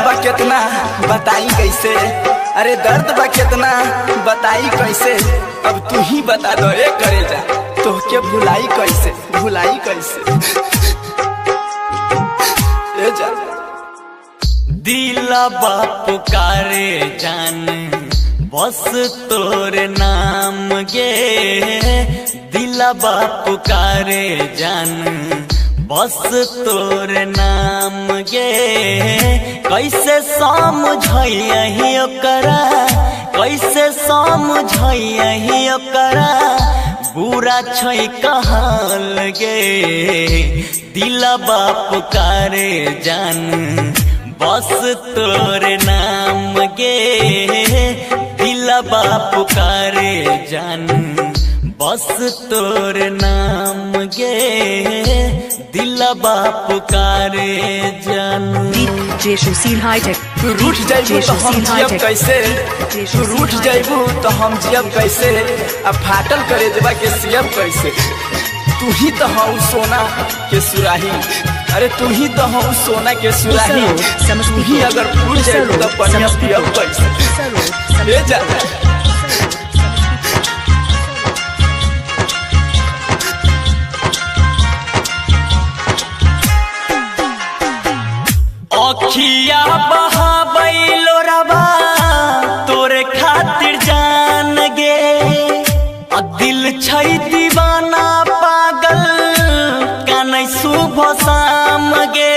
बा कितना बताई कैसे, अरे दर्द बा कितना बताई कैसे। अब तू ही बता दो ए करेजा, तो के भुलाई कैसे, भुलाई कैसे ए जा। दिला पुकारे जान बस तोरे नाम गे, दिला पुकारे जान बस तोरे नाम गे। कैसे समझाई ओकरा, कैसे समझाई ओकरा, बुरा छै कहल गे। दिला पुकारे जान बस तोरे नाम गे, दिला पुकारे जान बस तोरे नाम गे, दिला पुकारे जान। DJ Shusil High-Tech। तू रूठ जाइबू तो हम जियब कैसे, तू रूठ जाइबू तो हम जियब कैसे, अब फाटल करे देबा के सियब कैसे। तू ही तो हऊ सोना के सुराही, अरे तू ही तो हऊ सोना के सुराही, तू ही अगर फूट जाइबू तो पनिया पियब कैसे ले जा। अखिया बहाबैलो रबा तोरे खातिर जान गे, दिल छै दीवाना पागल कानै सुबह शाम गे।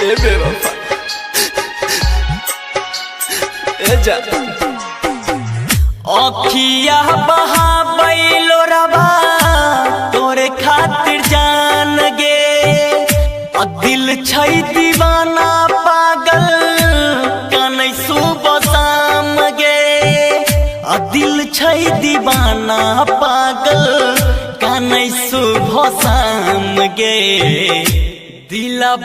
ए बेवफा ए जा। अखिया बहाबैलो रबा तोरे खातिर जान गे, दिल छै दीवाना पागल कानै सुबह शाम गे। दिल छै दीवाना पागल कानै सुबह शाम गे। दिला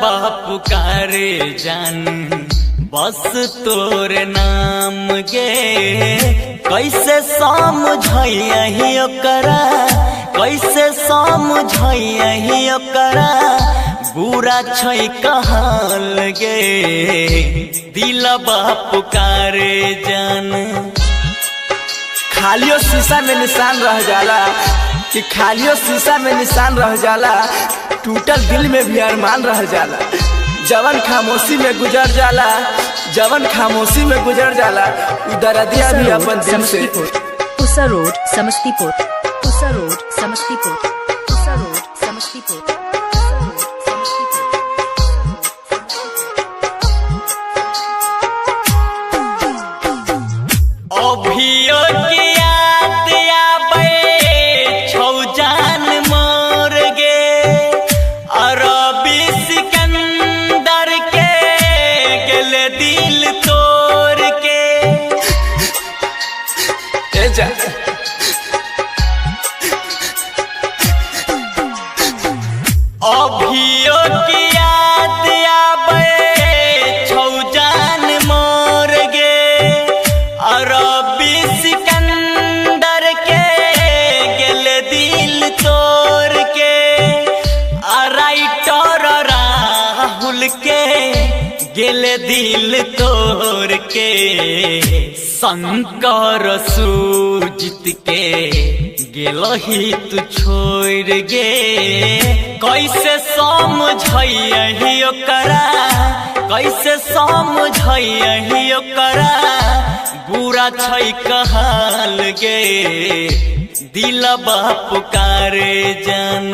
पुकारे जान बस तोरे नाम गे। कैसे समझाई ओकरा, कैसे समझाई ओकरा, बुरा छै कहल गे। दिला पुकारे जान। खालियो शीशा में निशान रह जाला, कि खालियो शीशा में निशान रह जाला, टूटल दिल में भी अरमान रह जाला। जवन खामोशी में गुजर जाला, जवन खामोशी में गुजर जाला, दर्दिया भी अपन दिल से। उसा रोड समस्तीपुर, उसा रोड समस्तीपुर, उसा रोड समस्तीपुर। अभियो के याद आबै छौ जान मोर गे, अरबी सिकंदर के गेले दिल तोड़ के ए जा। अभियो के याद आबै छौ जान मोर गे, अरबी सिकंदर के गेले दिल तोड़ के। राइटर राहुल के गेले दिल तोड़ के। शंकर सुरजित के गेलही तू छोड़ गे। कैसे समझाई ओकरा, कैसे समझाई ओकरा, बुरा छै कहल गे। दिला पुकारे जान।